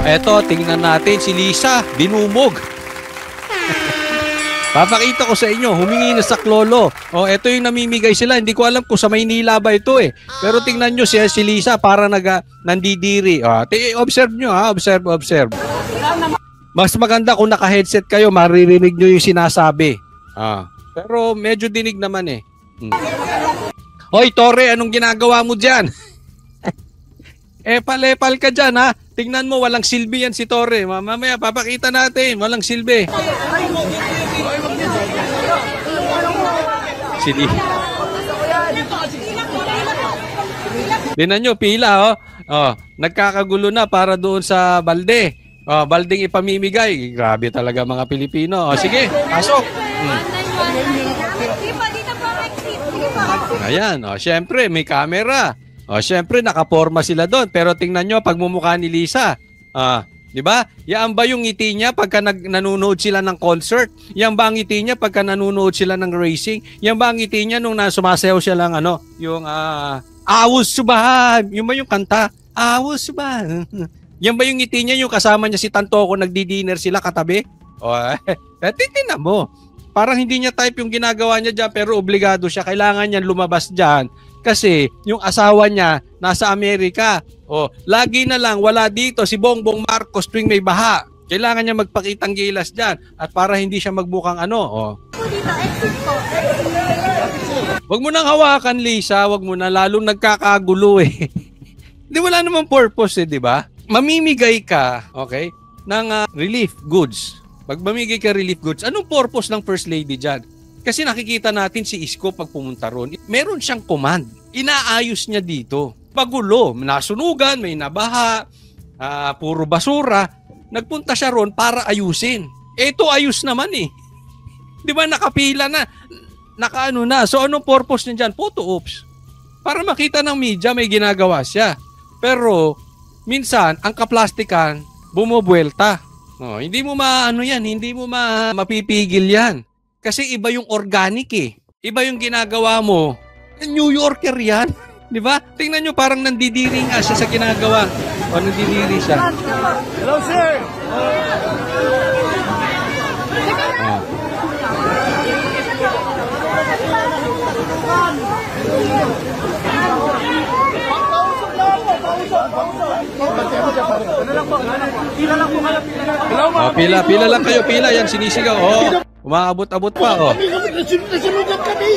Eto, tingnan natin si Lisa, binumog. Papakita ko sa inyo, humingi na sa Saklolo. O, eto yung namimigay sila. Hindi ko alam kung sa Maynila ba ito eh. Pero tingnan nyo si Lisa, para nandidiri. O, observe nyo ha, observe. Mas maganda kung naka-headset kayo, maririnig nyo yung sinasabi. Pero medyo dinig naman eh. Hoy, Tore, anong ginagawa mo dyan? Epal-epal ka dyan ha. Tingnan mo, walang silbi yan si Tore. Mamaya, papakita natin, walang silbi. Tingnan nyo, pila nagkakagulo na para doon sa balde. Baldeng ipamimigay. Grabe talaga mga Pilipino. Sige, pasok. Ayan, syempre may camera. Syempre nakaporma sila doon. Pero tingnan nyo pagmumukha ni Lisa. Di ba? Yan ba yung ngiti niya pagka nanonood sila ng concert? Yan ba ang ngiti niya pagka nanonood sila ng racing? Yan ba ang ngiti niya nung sumasayaw siya lang yung Awos Subahan? Yung ba yung kanta? Awos Subahan. Yan ba yung ngiti niya yung kasama niya si Tantoko nagdi-dinner sila katabi? Titignan mo. Parang hindi niya type yung ginagawa niya dyan pero obligado siya. Kailangan niya lumabas dyan kasi yung asawa niya nasa Amerika. Lagi na lang wala dito si Bongbong Marcos tuwing may baha. Kailangan niya magpakitang gilas dyan at para hindi siya magbukang Wag mo nang hawakan, Lisa. Wag mo na, lalong nagkakagulo eh. Di wala namang purpose eh, di ba? Mamimigay ka, okay, ng relief goods. Pag mamigay ka relief goods, anong purpose ng First Lady dyan? Kasi nakikita natin si Isko pag pumunta ron, meron siyang command. Inaayos niya dito. Pagulo, nasunugan, may nabaha, puro basura. Nagpunta siya ron para ayusin. Ito ayos naman eh. Di ba nakapila na, nakaano na. So anong purpose niya dyan? Photo ops. Para makita ng media may ginagawa siya. Pero minsan, ang kaplastikan, bumubuelta. Hindi mo hindi mo mapipigil yan. Kasi iba yung organic eh. Iba yung ginagawa mo. New Yorker yan. Di ba? Tingnan nyo, parang nandidiri nga siya sa ginagawa. Nandidiri siya. Hello, sir! Pila lang kayo, pila yan, sinisigaw. Umaabot-abot pa. Nasunugan kami.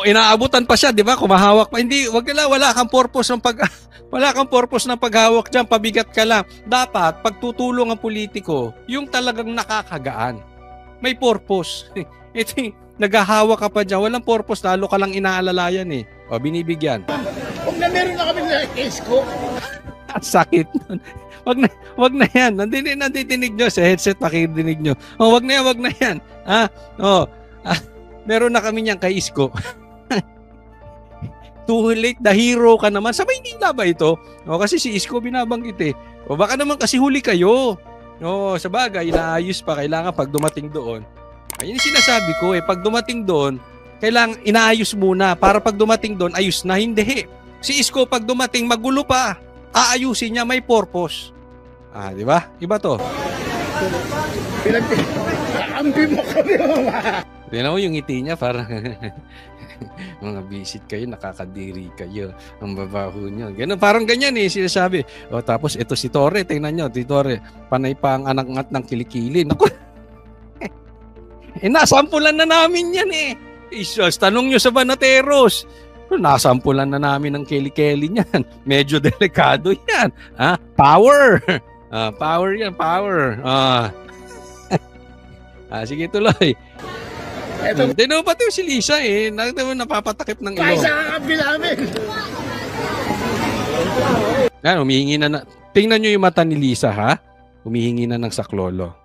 Inaabutan pa siya, di ba? Kumahawak pa. Hindi, wala kang purpose ng paghawak diyan, pabigat ka lang. Dapat pagtutulong ang politiko, yung talagang nakakagaan. May purpose. Ito, naghahawak ka pa diyan, walang purpose, lalo ka lang inaalalayan eh. Binibigyan. Kung na meron na kami na case ko. Sakit nun. Wag na yan. Nandidinig nyo sa headset, pakidinig nyo. Wag na yan. Meron na kami niyan kay Isko. Too late, the hero ka naman. Sa Maynila ba ito? Kasi si Isko binabanggit eh. Baka naman kasi huli kayo. Sa bagay, inaayos pa. Kailangan pag dumating doon. Ayun yung sinasabi ko eh. Pag dumating doon, kailangan inaayos muna. Para pag dumating doon, ayos na. Hindi. Si Isko pag dumating, magulo pa. Aayusin niya, may purpose. Di ba? Iba to. Ambi mo kami, mama. Tignan mo yung ngiti niya, parang mga visit kayo, nakakadiri kayo. Ang babaho niyo. Ganun, parang ganyan eh, sinasabi. Tapos ito si Tore, tingnan nyo, si Tore, panay pa ang anak-ngat ng kilikili. Naku, nasampulan na namin yan eh. Isos, tanong nyo sa Banateros. Nasampulan na namin ng keli-keli niyan. Medyo delikado yan. Power. Power yan, power. Sige, tuloy. Tinaw pati si Lisa eh. Napapatakip ng ilong. Kahit sa kakabila namin. Yan, humihingi na. Tingnan nyo yung mata ni Lisa ha. Humihingi na ng saklolo.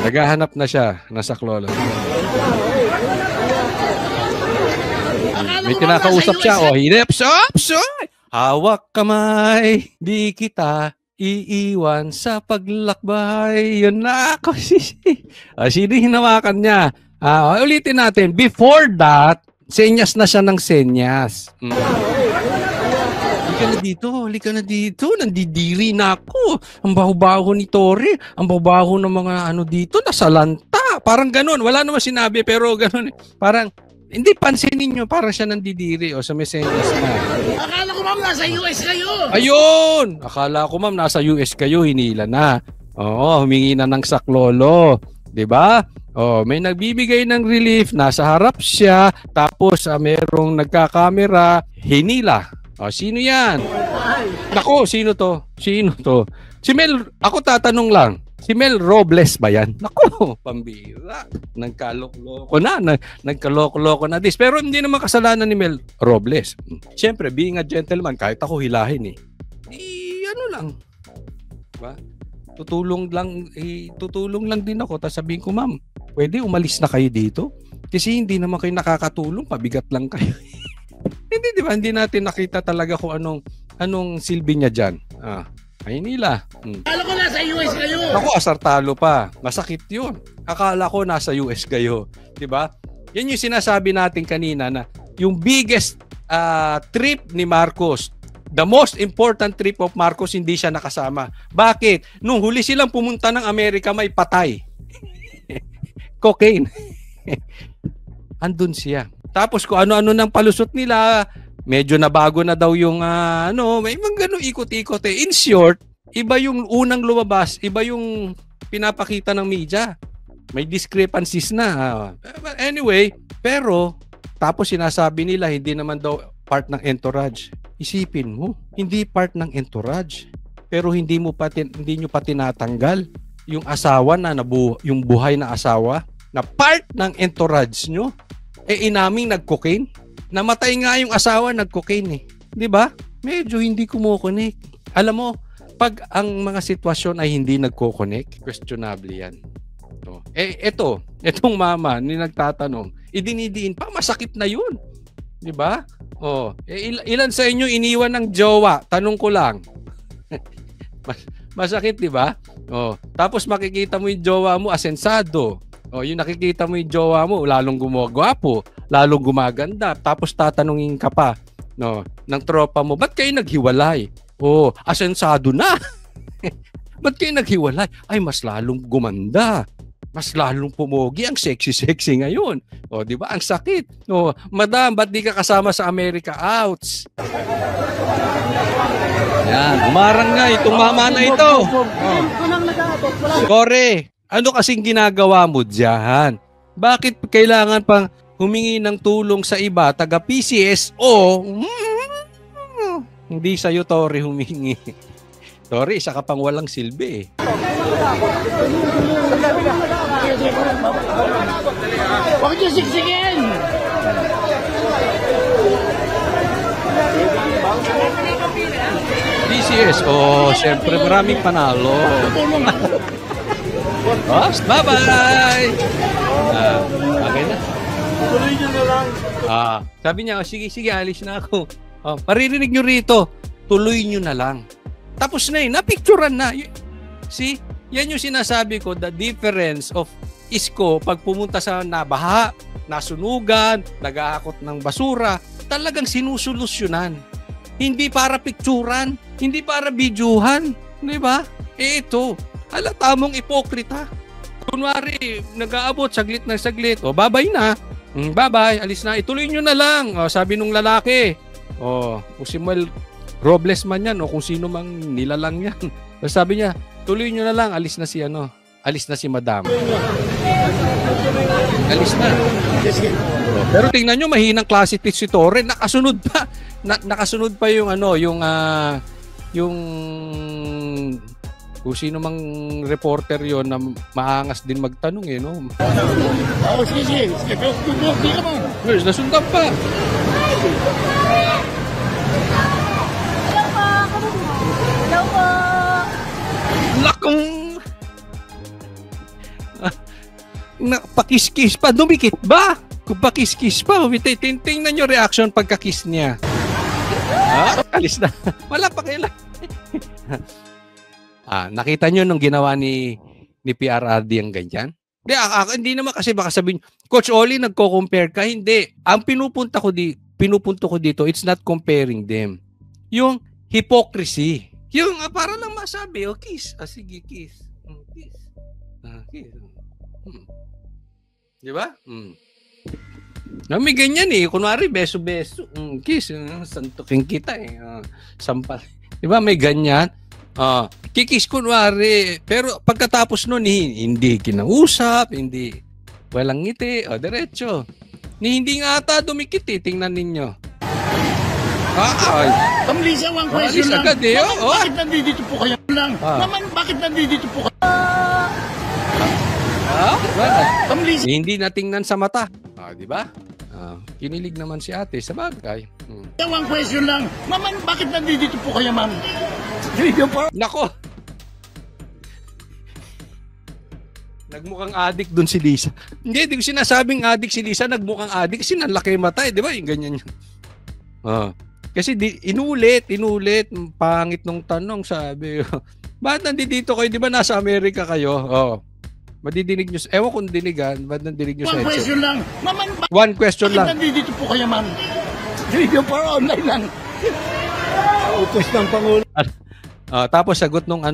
Naghahanap na siya ng saklolo. May kinakausap siya. Hineps up! Hawak kamay, di kita iiwan sa paglakbay. Yun na ako. Sino hinawakan niya? Ulitin natin. Before that, senyas na siya ng senyas. halika na dito, nandidiri na ako. Ang baho-baho ni Tori, ang baho-baho ng mga ano dito, nasalanta. Parang ganun, wala naman sinabi, pero ganun. Parang, hindi, pansinin nyo, parang siya nandidiri o sa messages na. Akala ko ma'am, nasa US kayo. Ayun! Akala ko ma'am, nasa US kayo, hinila na. Oo, humingi na ng saklolo. Diba? Oh, may nagbibigay ng relief, nasa harap siya, tapos merong nagkakamera, hinila. Oh, sino yan? Nako, sino to? Sino to? Si Mel, ako tatanong lang. Si Mel Robles ba yan? Nako, pambira. Nagkaloko na. Nagkaloko na this. Pero hindi naman kasalanan ni Mel Robles. Siyempre, being a gentleman, kahit ako hilahin ano lang. Diba? Tutulong lang din ako. Tapos sabihin ko, ma'am, pwede umalis na kayo dito? Kasi hindi naman kayo nakakatulong. Pabigat lang kayo. Hindi, di ba? Hindi natin nakita talaga kung anong silbi niya dyan. Ay nila. Akala ko nasa US kayo. Ako, asartalo pa. Masakit yun. Akala ko nasa US kayo. Diba? Yan yung sinasabi natin kanina na yung biggest trip ni Marcos, the most important trip of Marcos, hindi siya nakasama. Bakit? Nung huli silang pumunta ng Amerika, may patay. Cocaine. Andun siya. Tapos kung ano-ano ng palusot nila, medyo nabago na daw yung may mga ganun ikot-ikot eh. In short, iba yung unang lumabas, iba yung pinapakita ng media. May discrepancies na. Anyway, pero tapos sinasabi nila hindi naman daw part ng entourage. Isipin mo, hindi part ng entourage. Pero hindi nyo pa tinatanggal yung asawa yung buhay na asawa na part ng entourage nyo. Inaming nag-cocaine. Namatay nga yung asawa, nag-cocaine eh. 'Di ba? Medyo hindi kumukonek. Alam mo, pag ang mga sitwasyon ay hindi nagko-connect, questionable 'yan. So, etong mama ni nagtatanong, idinidiin pa, masakit na 'yun. 'Di ba? Ilan sa inyo iniwan ng jowa? Tanong ko lang. Masakit, 'di ba? Tapos makikita mo yung jowa mo asensado. Yung nakikita mo yung jowa mo, lalong gumagwapo, lalong gumaganda, tapos tatanungin ka pa ng tropa mo, ba't kayo naghiwalay? Asensado na. Ba't kayo naghiwalay? Ay, mas lalong gumanda. Mas lalong pumogi, ang sexy-sexy ngayon. Di ba? Ang sakit. Madam, ba't di ka kasama sa America? Outs. Yan, umarang nga itong mama na ito. Kore, ano kasing ginagawa mo diyan? Bakit kailangan pang humingi ng tulong sa iba, taga PCSO? Hindi sa'yo, Tori, humingi. Tori, isa ka pang walang silbi eh. Huwag niyo siksingin! PCS, siyempre maraming panalo. Bye-bye! Okay na. Tuloy niyo na lang. Sabi niya, sige, alis na ako. Maririnig nyo rito, tuloy nyo na lang. Tapos na napicturean na. See, yan yung sinasabi ko, the difference of Isko pag pumunta sa nabaha, nasunugan, nag-aakot ng basura, talagang sinusolusyonan. Hindi para picturean, hindi para bidyuhan. Di ba? Ito, halata mong ipokrita. Kunwari, nag-aabot saglit na saglit. Bye-bye na. Bye-bye, alis na. Ituloy nyo na lang. Sabi nung lalaki. Kung si Mel Robles man yan o kung sino mang nilalang yan. Sabi niya, tuloy nyo na lang. Alis na si madam. Alis na. Pero tingnan nyo, mahinang klase si Torre. Nakasunod pa. Nakasunod pa yung kung sino mang reporter yon na maangas din magtanong no? Sige. Di ka mo. Nasundan pa. Hello po. Lakong pakis-kiss pa. Dumikit ba? Kung pakis-kiss pa, tingnan nyo reaction pagka-kiss niya. Alis na. Wala pa kailan. Nakita nyo nung ginawa ni PRRD ang ganyan? Hindi naman kasi baka sabihin, Coach Oli, nagko-compare ka. Hindi. Ang pinupunto ko dito, it's not comparing them. Yung hypocrisy. Yung para lang masabi, kiss. Sige, kiss. Kiss. Kiss. Di ba? May ganyan eh. Kunwari, beso-beso. Kiss. Santukin kita eh. Sampal. Di ba? May ganyan. Kikis kunwari. Pero pagkatapos nun, hindi kinausap, hindi walang ngiti. Diretso. Hindi nga ata dumikit eh. Tingnan ninyo. Ma'am Lisa, one question lang. Agad, eh. Bakit nandito po kayo lang? Naman, bakit nandito po kayo? Ma'am Lisa. Hindi natingnan sa mata. Di ba? Kinilig naman si ate sa bagay. One question lang. Naman, bakit nandito po kayo, ma'am? Nako! Nagmukhang adik dun si Lisa. Hindi ko sinasabing adik si Lisa. Nagmukhang adik kasi nanlaki mata eh. Di ba? Yung ganyan yun. Kasi inulit. Pangit nung tanong, sabi. Ba't nandito kayo? Di ba nasa Amerika kayo? Madidinig nyo. Ewan kung dinigan. Ba't nandinig nyo sa One headset? question lang. Naman, One question lang. bakit nandito po kayo, ma'am? Video for online lang. Utos ng Pangulo. Tapos sagot nung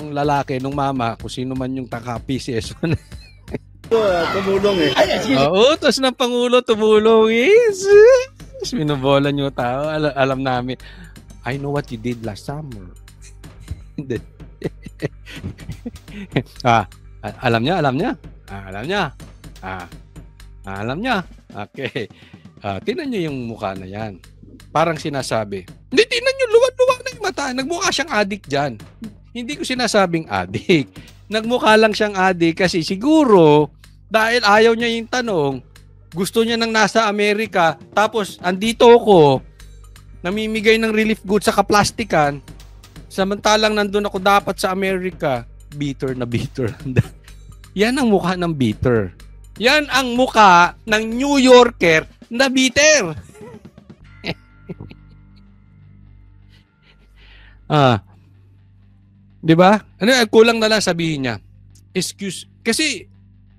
lalaki, nung mama, kung sino man yung taka-PCS. Tumulong eh. Utos ng Pangulo, tumulong. Yes. Minubola nyo tao. Alam namin. I know what you did last summer. Alam niya. Alam niya. Okay. Tingnan nyo yung mukha na yan. Parang sinasabi. Hindi, tingnan nyo, luwag-luwag na yung mata. Nagmukha siyang adik dyan. Hindi ko sinasabing adik. Nagmukha lang siyang adik kasi siguro dahil ayaw niya yung tanong, gusto niya nang nasa Amerika, tapos andito ako, namimigay ng relief goods sa kaplastikan, samantalang nandun ako dapat sa Amerika, bitter na bitter. Yan ang mukha ng bitter. Yan ang mukha ng New Yorker na bitter. Di ba? Kulang na lang sabihin niya. Excuse. Kasi,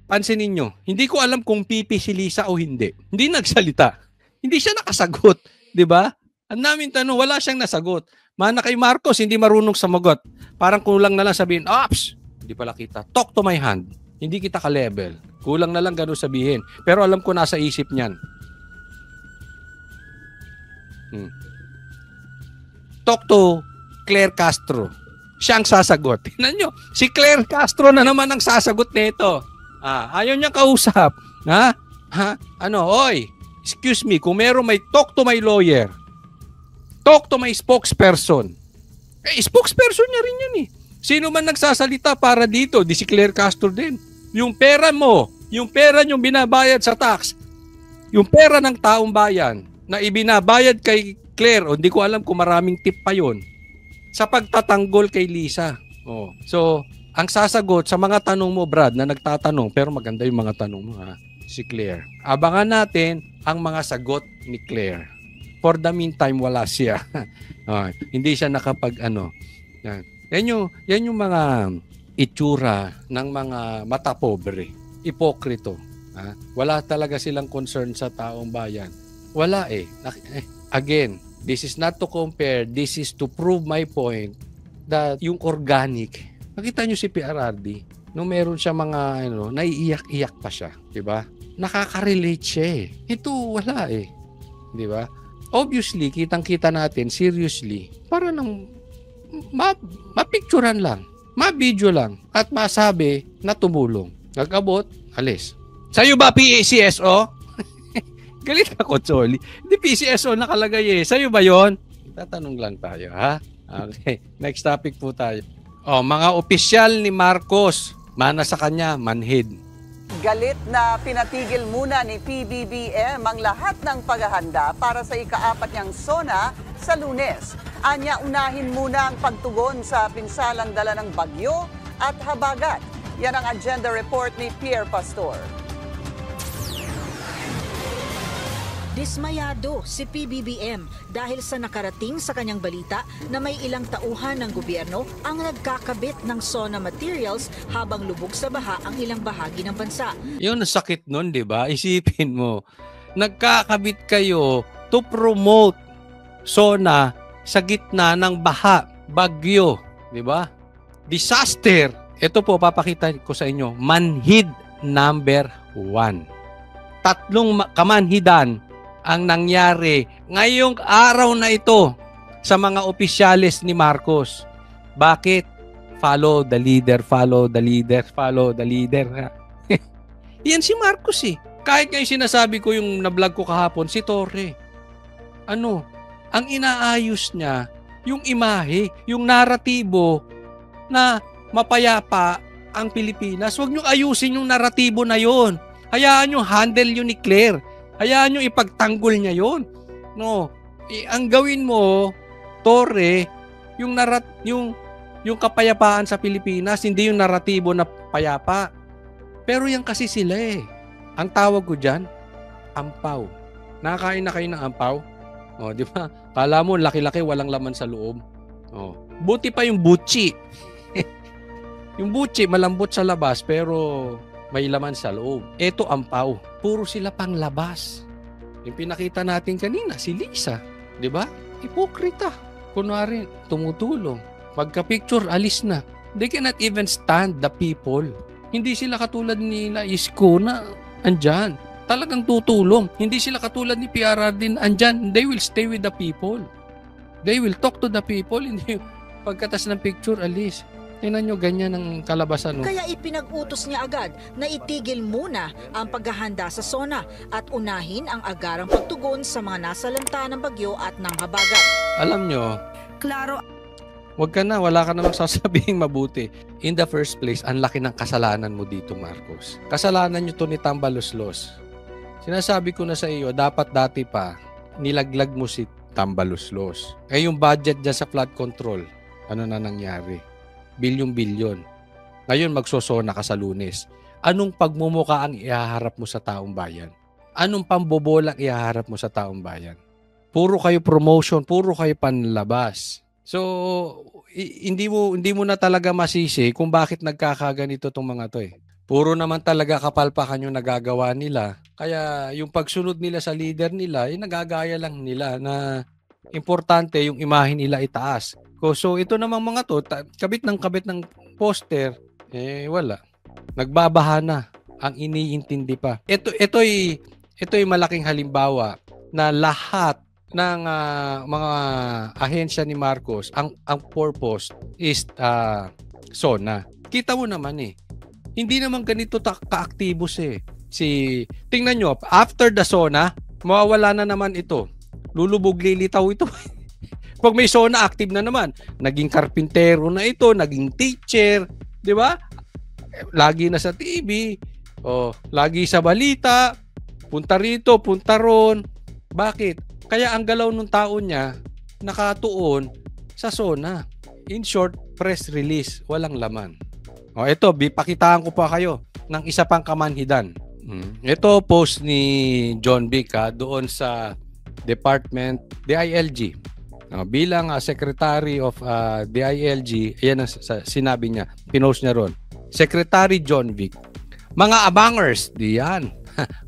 pansinin nyo, hindi ko alam kung pipi si Lisa o hindi. Hindi nagsalita. Hindi siya nakasagot. Di ba? Ang namin tanong, wala siyang nasagot. Mana kay Marcos, hindi marunong samagot. Parang kulang na lang sabihin, ops! Hindi pala kita. Talk to my hand. Hindi kita ka-level. Kulang na lang ganun sabihin. Pero alam ko nasa isip niyan. Talk to Claire Castro. Siya ang sasagot. Tingnan nyo, si Claire Castro na naman ang sasagot nito. Ayaw niya kausap. Oy, excuse me, kung meron may talk to my lawyer. Talk to my spokesperson. Spokesperson niya rin yun eh. Sino man nagsasalita para dito, di si Claire Castro din. Yung pera mo, yung pera niyong binabayad sa tax, yung pera ng taong bayan na ibinabayad kay Claire, hindi ko alam kung maraming tip pa yon sa pagtatanggol kay Lisa. So, ang sasagot sa mga tanong mo, Brad, na nagtatanong, pero maganda yung mga tanong mo, si Claire. Abangan natin ang mga sagot ni Claire. For the meantime, wala siya. Hindi siya Yan yung mga itsura ng mga mata pobre. Ipokrito. Wala talaga silang concern sa taong bayan. Wala eh. Again, this is not to compare. This is to prove my point that yung organic, nakita nyo si PRRD, nung meron siya mga, naiiyak-iyak pa siya. Diba? Nakaka-relate siya eh. Ito, wala eh. Diba? Obviously, kitang-kita natin, seriously, para nang mapicturan lang, ma-video lang, at masabi na tumulong. Nag-abot, alis. Sa'yo ba PCSO? Galit ako, Choli. Hindi PCSO nakalagay eh. Sa'yo ba yon? Tatanong lang tayo, ha? Okay. Next topic po tayo. Mga opisyal ni Marcos, mana sa kanya, manhid. Galit na pinatigil muna ni PBBM ang lahat ng paghahanda para sa ika-4 niyang SONA sa Lunes. Anya, unahin muna ang pagtugon sa pinsalang dala ng bagyo at habagat. Yan ang agenda report ni Pierre Pastor. Dismayado si PBBM dahil sa nakarating sa kanyang balita na may ilang tauhan ng gobyerno ang nagkakabit ng SONA materials habang lubog sa baha ang ilang bahagi ng bansa. Yun, sakit nun, di ba? Isipin mo, nagkakabit kayo to promote SONA sa gitna ng baha, bagyo, di ba? Disaster. Ito po, papakita ko sa inyo. Manhid number 1. 3 kamanhidan ang nangyari ngayong araw na ito sa mga opisyales ni Marcos. Bakit? Follow the leader, follow the leader, follow the leader. Yan si Marcos eh. Kahit nga yung sinasabi ko yung na-vlog ko kahapon, si Torre. Ano? Ang inaayos niya, yung imahe, yung naratibo na mapayapa ang Pilipinas. Huwag nyo ayusin yung naratibo na yon. Hayaan nyo handle yun ni Claire. Hayaan nyo ipagtanggol niya yon. No. Ang gawin mo, Torre, yung kapayapaan sa Pilipinas, hindi yung naratibo na payapa. Pero yan kasi sila eh. Ang tawag ko dyan, ampaw. Nakakain na kayo ng ampaw? O, di ba? Kala mo, laki-laki, walang laman sa loob. O, buti pa yung butchi. Yung butchi, malambot sa labas, pero may laman sa loob. Ito, ampaw. Puro sila pang labas. Yung pinakita natin kanina, si Lisa. Di ba? Hipokrita. Kunwari, tumutulong. Pagka-picture, alis na. They cannot even stand the people. Hindi sila katulad nila Isko na andyan. Talagang tutulong. Hindi sila katulad ni PRRD na andyan. They will stay with the people. They will talk to the people. Hindi pagkatas ng picture, alis. Tingnan nyo, ganyan ang kalabasan. No? Kaya ipinag-utos niya agad na itigil muna ang paghahanda sa SONA at unahin ang agarang pagtugon sa mga nasalanta ng bagyo at ng habagat. Alam nyo, Klaro. wag ka na, wala ka namang sasabihing mabuti. In the first place, ang laki ng kasalanan mo dito, Marcos. Kasalanan nyo to ni Tambaluslos. Sinasabi ko na sa iyo, dapat dati pa, nilaglag mo si Tambaluslos. Eh yung budget dyan sa flood control, ano na nangyari? Bilyon-bilyon. Ngayon magsosona ka sa Lunes. Anong pagmumuka ang ihaharap mo sa taong bayan? Anong pambobolang ihaharap mo sa taong bayan? Puro kayo promotion, puro kayo panlabas. So, hindi mo na talaga masisi kung bakit nagkakaganito tong mga to eh. Puro naman talaga kapalpakan yung nagagawa nila. Kaya yung pagsunod nila sa leader nila, nagagaya lang nila na importante yung imahe nila itaas. So ito namang mga to, kabit ng poster, wala. Nagbabaha na. Ang iniintindi pa. Ito'y malaking halimbawa na lahat ng mga ahensya ni Marcos, ang purpose is SONA. Kita mo naman eh. Hindi naman ganito ka-activos eh. Tingnan nyo, after the SONA, mawawala na naman ito. Lulubog lilitaw ito. Pag may SONA, active na naman. Naging karpintero na ito, naging teacher, di ba? Lagi na sa TV, lagi sa balita, punta rito, punta ron. Bakit? Kaya ang galaw ng tao niya, nakatuon sa SONA. In short, press release, walang laman. Ito, pakitaan ko pa kayo ng isa pang kamanhidan. Ito post ni John Vic doon sa Department DILG. Bilang Secretary of DILG, ayan ang sinabi niya, pinost niya ron. Secretary John Vic, mga abangers, diyan.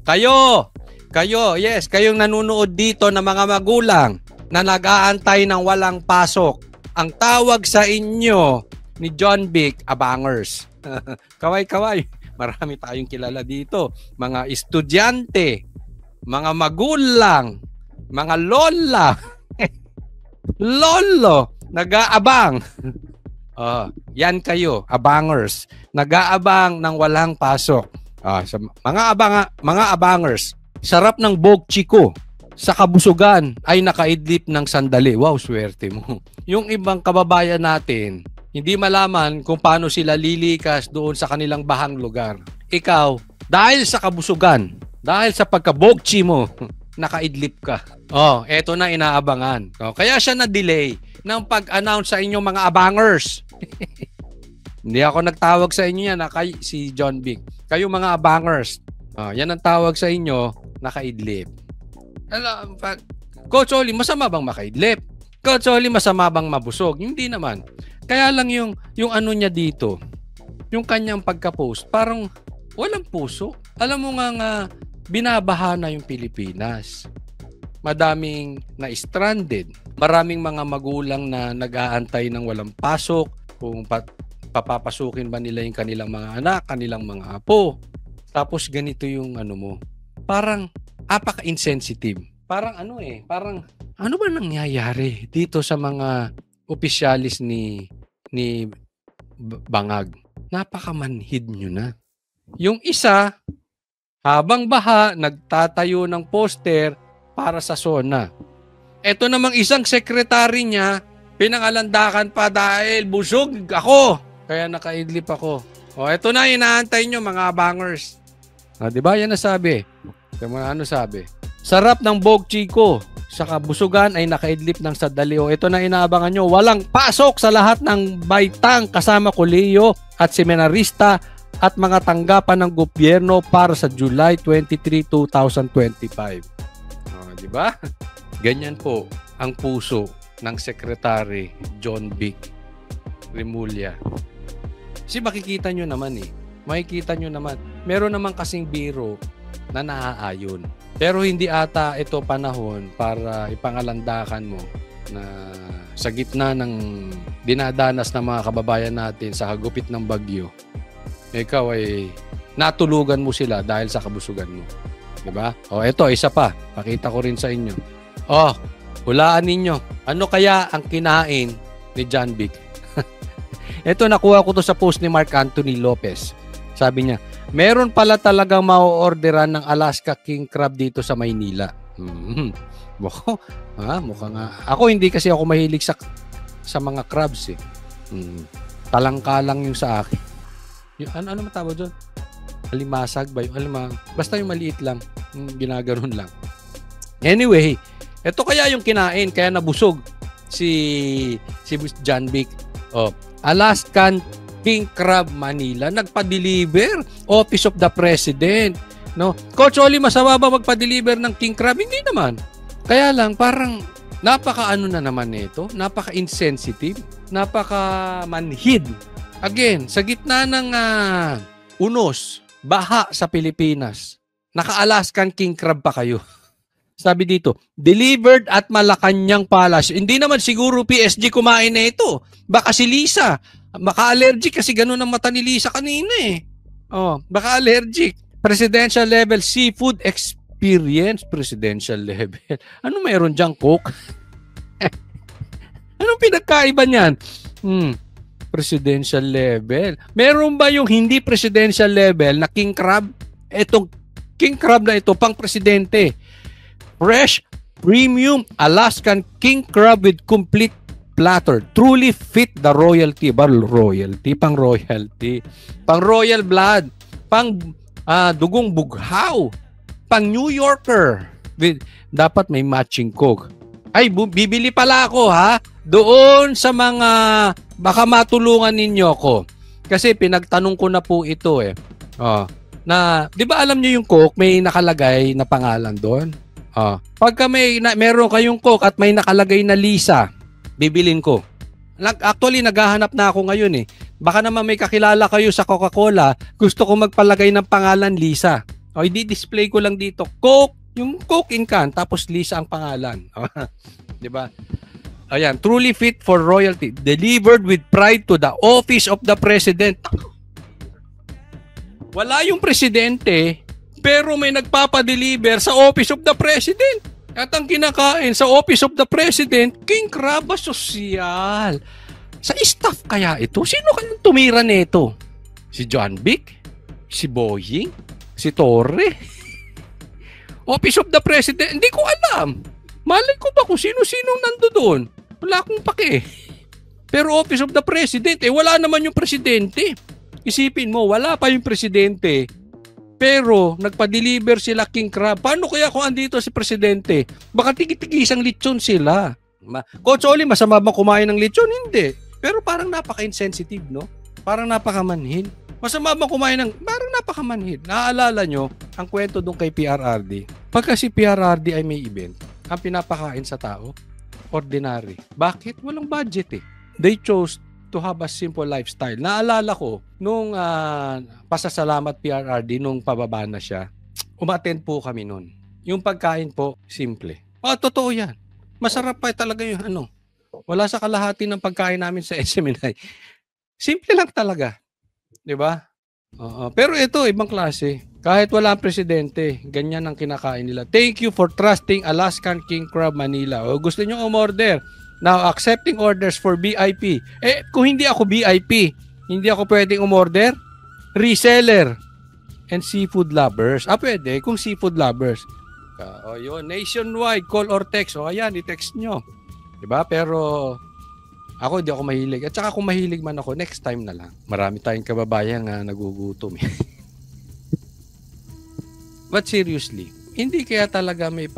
kayo, yes, kayong nanonood dito na mga magulang na nag-aantay ng walang pasok. Ang tawag sa inyo ni John Vic, abangers. Kaway-kaway, marami tayong kilala dito. Mga estudyante, mga magulang, mga lola, lolo, nag-aabang. Yan kayo, abangers. Nag-aabang ng walang pasok. Sa mga abangers, sarap ng bokchi ko sa kabusugan ay nakaidlip ng sandali. Wow, swerte mo. Yung ibang kababayan natin, hindi malaman kung paano sila lilikas doon sa kanilang bahang lugar. Ikaw, dahil sa kabusugan, dahil sa pagkabokchi mo, nakaidlip ka. Eto na inaabangan. Kaya siya na-delay ng pag-announce sa inyong mga abangers. Hindi ako nagtawag sa inyo yan, si John Vic. Kayo mga abangers, yan ang tawag sa inyo, nakaidlip. Coach Oli, masama bang makaidlip? Coach Oli, masama bang mabusog? Hindi naman. Kaya lang yung ano niya dito, yung kanyang pagka-post, parang walang puso. Alam mo nga binabaha na yung Pilipinas. madaming na-stranded, maraming mga magulang na nag-aantay ng walang pasok, kung papapasukin ba nila yung kanilang mga anak, kanilang mga apo. Tapos ganito yung ano mo, parang apaka-insensitive. Parang parang ano ba nangyayari dito sa mga opisyalis ni Bangag? Napakamanhid nyo na. Yung isa, habang baha, nagtatayo ng poster para sa SONA. Ito namang isang sekretary niya, pinangalandakan pa dahil busog ako. Kaya nakaidlip ako. O, ito na, inaantay nyo mga bangers. Di ba? Yan nasabi. Ano sabi? Sarap ng Bog Chico. Sa kabusugan ay nakaidlip ng sadali. O, ito na inaabangan nyo. Walang pasok sa lahat ng baitang kasama kolehiyo at seminarista at mga tanggapan ng gobyerno para sa July 23, 2025. Di ba? Ganyan po ang puso ng Secretary John Vic Remulla. Kasi makikita nyo naman makikita nyo naman, meron naman kasing biro na naaayon. Pero hindi ata ito panahon para ipangalandakan mo na sa gitna ng dinadanas ng mga kababayan natin sa hagupit ng bagyo, ikaw ay natulugan mo sila dahil sa kabusugan mo. Diba? O, ito, isa pa. Pakita ko rin sa inyo. O, hulaan ninyo. Ano kaya ang kinain ni John Vic? Ito, nakuha ko to sa post ni Mark Anthony Lopez. Sabi niya, meron pala talagang ma-orderan ng Alaska King Crab dito sa Maynila. Mukha nga. Ako hindi kasi ako mahilig sa mga crabs eh. Talangka lang yung sa akin. Yung, ano matawag doon? Alimasag ba yung basta yung maliit lang. Ginaganon lang. Anyway, ito kaya yung kinain, kaya nabusog si John Vic. Oh, Alaskan King Crab Manila nagpa-deliver Office of the President, no? Coach Oli, masama ba magpa-deliver ng King Crab? Hindi naman. Kaya lang parang napaka-ano na naman nito, napaka-insensitive, napaka-manhid. Again, sa gitna ng unos, baha sa Pilipinas, naka-Alaskan King Crab pa kayo. Sabi dito, delivered at Malacanang Palace. Hindi naman siguro PSG kumain na ito. Baka si Lisa, maka-allergic kasi ganun ang mata ni Lisa kanina eh. Oh, baka allergic. Presidential level seafood experience. Presidential level. Ano mayroon diyang Coke? Anong pinagkaiba niyan? Presidential level. Meron ba yung hindi presidential level na king crab? Etong king crab na ito pang presidente. Fresh, premium Alaskan king crab with complete platter. Truly fit the royalty. Pang royalty. Pang royal blood. Pang dugong bughaw. Pang New Yorker. Dapat may matching Coke. Ay, bibili pala ako ha. Doon sa mga baka matulungan ninyo ko. Kasi pinagtanong ko na po ito eh. Na, di ba alam niyo yung Coke may nakalagay na pangalan doon? Pagka meron kayong Coke at may nakalagay na Lisa, bibilin ko. Actually, naghahanap na ako ngayon eh. Baka naman may kakilala kayo sa Coca-Cola, gusto ko magpalagay ng pangalan Lisa. I-display ko lang dito, Coke, yung Coke in can, tapos Lisa ang pangalan. Di ba? Ayan, truly fit for royalty. Delivered with pride to the office of the president. Wala yung presidente, pero may nagpapadeliver sa office of the president. At ang kinakain sa office of the president, king crab sosyal. Sa staff kaya ito? Sino kayang tumira nito? Si John Vic? Si Boying? Si Torre? Office of the president? Hindi ko alam. Malay ko ba kung sino-sinong nando doon? Wala akong pake. Pero office of the president, wala naman yung presidente. Isipin mo, wala pa yung presidente. Pero nagpa-deliver sila king crab. Paano kaya kung andito si presidente? Baka tigi-tigisang lechon sila. Coach Oli, masama ba kumain ng lechon? Hindi. Pero parang napaka-insensitive, no? Parang napakamanhid. Masama ba kumain ng... Parang napakamanhid. Naaalala nyo ang kwento doon kay PRRD? Pagka si PRRD ay may event, ang pinapakain sa tao, ordinary. Bakit? Walang budget eh. They chose to have a simple lifestyle. Naalala ko, nung pasasalamat PRRD, nung pababa na siya, umattend po kami nun. Yung pagkain po, simple. Totoo yan. Masarap pa talaga yung ano. Wala sa kalahati ng pagkain namin sa SMNI. Simple lang talaga. Di ba? Pero ito, ibang klase. Kahit wala ang presidente, ganyan ang kinakain nila. Thank you for trusting Alaskan King Crab Manila. O gusto nyo umorder. Now, accepting orders for VIP. Kung hindi ako VIP, hindi ako pwedeng umorder? Reseller and seafood lovers. Pwede kung seafood lovers. Yun, nationwide, call or text. Ayan, i-text nyo. Diba? Pero ako hindi ako mahilig. At saka kung mahilig man ako, next time na lang. Marami tayong kababayan nga nagugutom. But seriously, hindi kaya talaga may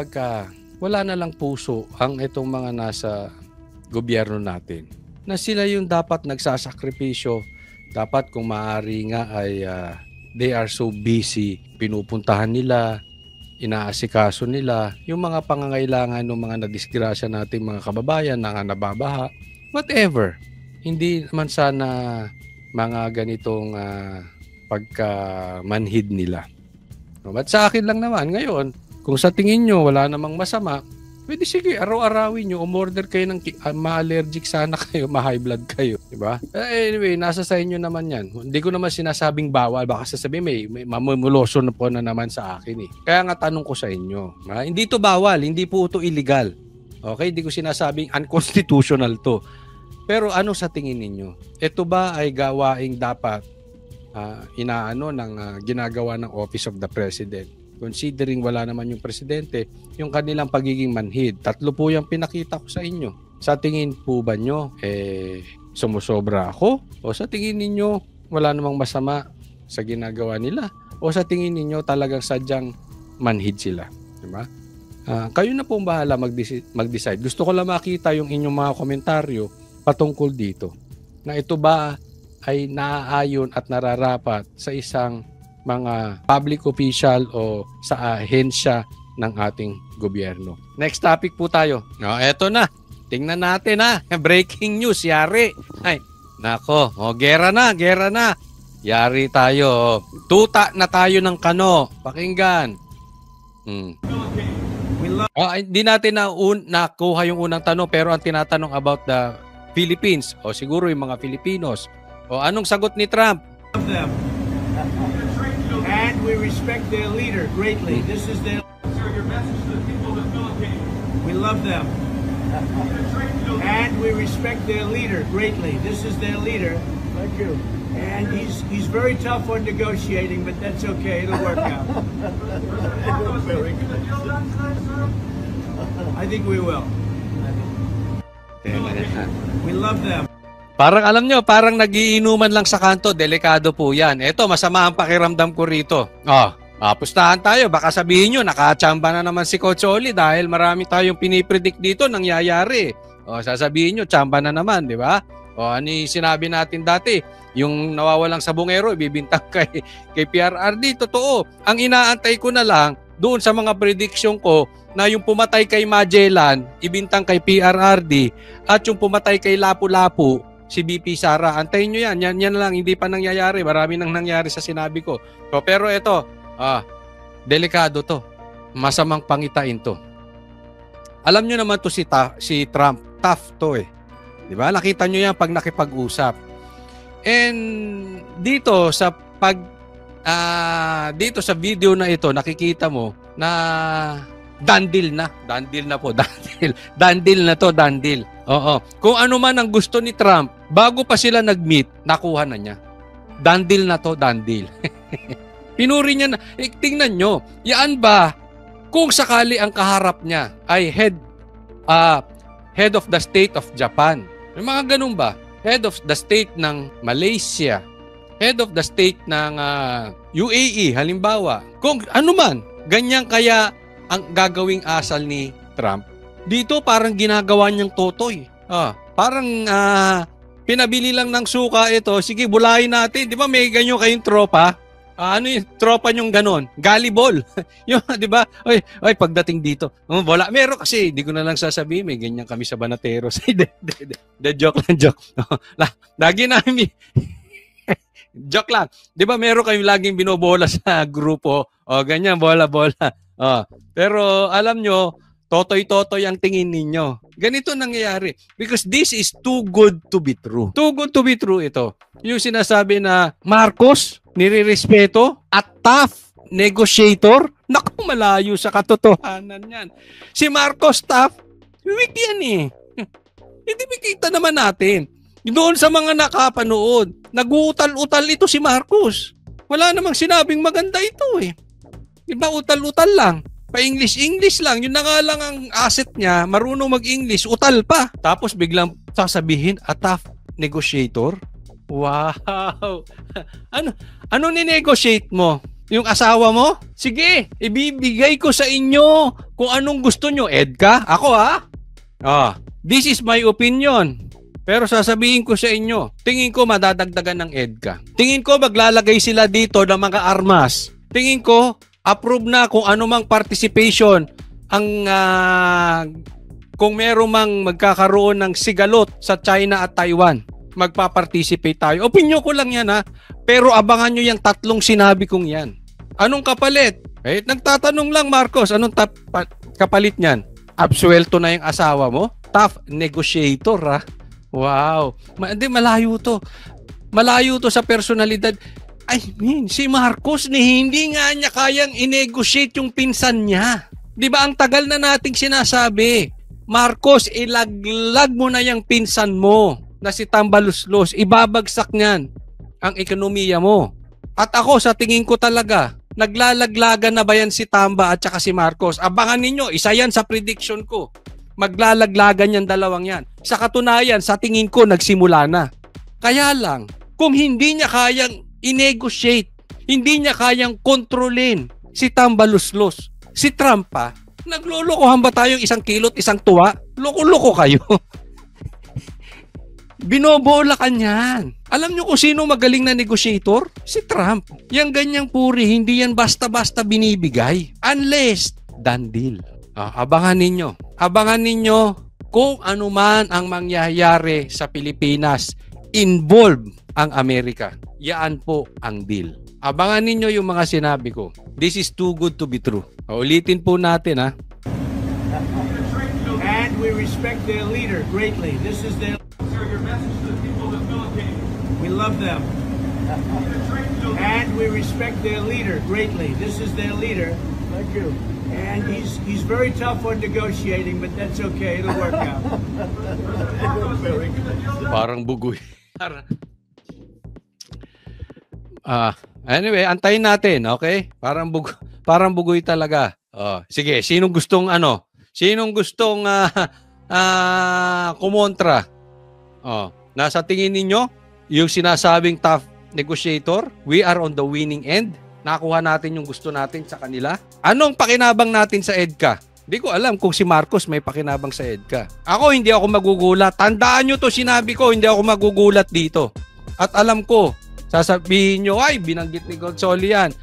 wala na lang puso ang itong mga nasa gobyerno natin. Na sila yung dapat nagsasakripisyo. Dapat kung maaari nga ay they are so busy. Pinupuntahan nila, inaasikaso nila yung mga pangangailangan ng mga nadisgrasya nating mga kababayan na nababaha, whatever. Hindi naman sana mga ganitong pagkamanhid nila. At sa akin lang naman ngayon, kung sa tingin nyo wala namang masama, pwede sige, araw-arawin nyo, umorder kayo ng ma-allergic sana kayo, ma-high blood kayo. Diba? Anyway, nasa sa inyo naman yan. Hindi ko naman sinasabing bawal. Baka sasabihin may mamumuloso na po na naman sa akin eh. Kaya nga tanong ko sa inyo. Hindi to bawal, hindi po ito illegal. Okay? Hindi ko sinasabing unconstitutional to. Pero ano sa tingin ninyo? Ito ba ay gawaing dapat ginagawa ng Office of the President? Considering wala naman yung presidente, yung kanilang pagiging manhid. 3 po yung pinakita ko sa inyo. Sa tingin po ba nyo, sumusobra ako? O sa tingin ninyo, wala namang masama sa ginagawa nila? O sa tingin ninyo, talagang sadyang manhid sila? Diba? Kayo na pong bahala mag-decide. Gusto ko lang makita yung inyong mga komentaryo patungkol dito. Na ito ba ay naaayon at nararapat sa isang mga public official o sa ahensya ng ating gobyerno. Next topic po tayo. Eto na. Tingnan natin Breaking news, yari. Ay, nako. Gera na. Yari tayo. Tuta na tayo ng kano. Pakinggan. Hindi natin nakuha yung unang tanong pero ang tinatanong about the Philippines o siguro yung mga Filipinos. Anong sagot ni Trump? And we respect their leader greatly. This is their... Sir, your message to the people of the Philippines. We love them. And we respect their leader greatly. This is their leader. Thank you. And he's very tough on negotiating, but that's okay. It'll work out. I think we will. We love them. Parang alam nyo, parang nagiinuman lang sa kanto, delikado po yan. Eto, masama ang pakiramdam ko rito. Pustahan tayo, baka sabihin nyo, nakachamba na naman si Coach Oli dahil marami tayong pinipredict dito, nangyayari. Sasabihin nyo, chamba na naman, di ba? Ano sinabi natin dati, yung nawawalang sabungero, ibibintang kay PRRD. Totoo, ang inaantay ko na lang, doon sa mga prediction ko, na yung pumatay kay Magellan, ibintang kay PRRD, at yung pumatay kay Lapu-Lapu, si BP Sara. Antayin nyo yan. Yan lang. Hindi pa nangyayari. Marami nang nangyari sa sinabi ko. Pero ito, delikado to. Masamang pangitain to. Alam nyo naman to si Trump. Tough to eh. Diba? Nakita nyo yan pag nakipag-usap. And dito sa dito sa video na ito, nakikita mo na dandil na po. Dandil na to. Oo. Kung ano man ang gusto ni Trump, bago pa sila nag-meet, nakuha na niya. Dandil na to. Pinuri niya na. Tingnan nyo, yan ba, kung sakali ang kaharap niya ay head of the state of Japan, may mga ganun ba? Head of the state ng Malaysia, head of the state ng UAE, halimbawa. Kung ano man, ganyan kaya ang gagawing asal ni Trump. Dito parang ginagawa niyang totoy. Parang pinabili lang ng suka ito. Sige, bulayin natin. Di ba may ganyan kayong tropa? Ano yung tropa niyong ganon? Galibol. Yung, di ba? Oy, pagdating dito. Wala. Meron kasi, di ko na lang sasabihin. May ganyan kami sa Banateros. Joke lang. Lagi namin. Joke lang. Di ba meron kayong laging binobola sa grupo? Ganyan, bola. Pero alam nyo, Totoy-totoy ang tingin ninyo. Ganito nangyayari. Because this is too good to be true. Too good to be true ito. Yung sinasabi na Marcos, nirirespeto at tough negotiator. Naku, malayo sa katotohanan yan. Si Marcos tough, weak yan eh. Hindi makita naman natin. Doon sa mga nakapanood, nag-uutal-utal ito si Marcos. Wala namang sinabing maganda ito eh. Iba utal-utal lang. Pa-English lang. Yun na nga lang ang asset niya. Marunong mag-English. Utal pa. Tapos biglang sasabihin, a tough negotiator. Wow. Ano ni-negotiate mo? Yung asawa mo? Sige, ibibigay ko sa inyo kung anong gusto nyo. Edka? Ako this is my opinion. Pero sasabihin ko sa inyo, tingin ko madadagdagan ng EDCA. Tingin ko maglalagay sila dito ng mga armas. Tingin ko approve na kung anumang participation ang kung meron mang magkakaroon ng sigalot sa China at Taiwan, magpa-participate tayo. Opinyon ko lang yan pero abangan nyo yung tatlong sinabi kong yan. Anong kapalit? Nagtatanong lang Marcos, anong kapalit niyan? Absuelto na yung asawa mo? Tough negotiator Wow. Malayo to. Malayo to sa personalidad. Si Marcos hindi nga niya kayang i-negotiate yung pinsan niya. Di ba ang tagal na nating sinasabi, Marcos, ilaglag mo na yung pinsan mo na si Tambaluslos. Ibabagsak niyan ang ekonomiya mo. At ako, sa tingin ko talaga, naglalaglagan na ba yan si Tamba at saka si Marcos? Abangan ninyo, isa yan sa prediction ko. Maglalaglagan yan dalawang yan. Sa katunayan, sa tingin ko, nagsimula na. Kaya lang, kung hindi niya kayang i-negotiate, hindi niya kayang kontrolin si Tambaluslos, si Trump naglolokohan ba tayong isang kilot, isang tuwa? Loko-loko kayo. Binobola ka niyan. Alam niyo kung sino magaling na negotiator? Si Trump. Yang ganyang puri, hindi yan basta-basta binibigay. Unless, done deal. Abangan ninyo. Abangan ninyo kung ano man ang mangyayari sa Pilipinas. Involve ang Amerika. Yaan po ang deal. Abangan ninyo yung mga sinabi ko. This is too good to be true. Ulitin po natin And we respect their leader greatly. This is their your message to the people of the Philippines. We love them. And we respect their leader greatly. This is their leader. Thank you. And he's very tough on negotiating, but that's okay. It'll work out. Parang bugoy. Anyway, antayin natin, okay? Parang bugoy talaga. Sige, sinong gustong kumontra? Nasa tingin ninyo yung sinasabing tough negotiator, we are on the winning end. Nakuha natin yung gusto natin sa kanila. Anong pakinabang natin sa EDCA? Hindi ko alam kung si Marcos may pakinabang sa EDCA. Ako, hindi ako magugulat. Tandaan nyo to, sinabi ko, hindi ako magugulat dito. At alam ko, sasabihin nyo, binanggit ni Gonzalo yan.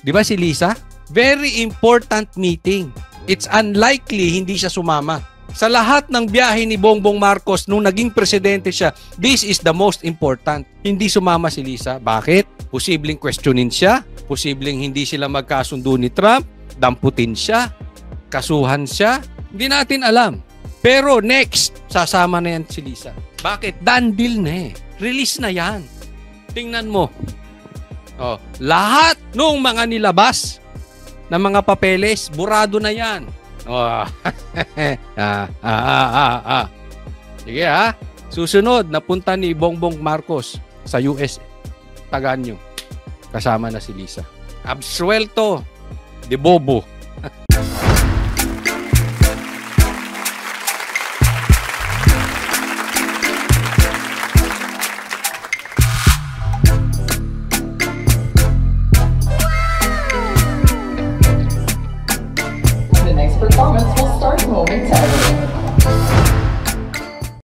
Di ba si Lisa? Very important meeting. It's unlikely hindi siya sumama. Sa lahat ng biyahe ni Bongbong Marcos nung naging presidente siya, this is the most important. Hindi sumama si Lisa. Bakit? Posibleng questionin siya. Posibleng hindi sila magkasundo ni Trump. Damputin siya. Kasuhan siya. Hindi natin alam. Pero next, sasama na yan si Lisa. Bakit? Done deal na Release na yan. Tingnan mo. Lahat nung mga nilabas na mga papeles, burado na yan. Sige Susunod, napunta ni Bongbong Marcos sa US. Tagaan nyo. Kasama na si Lisa. Absuelto de bobo.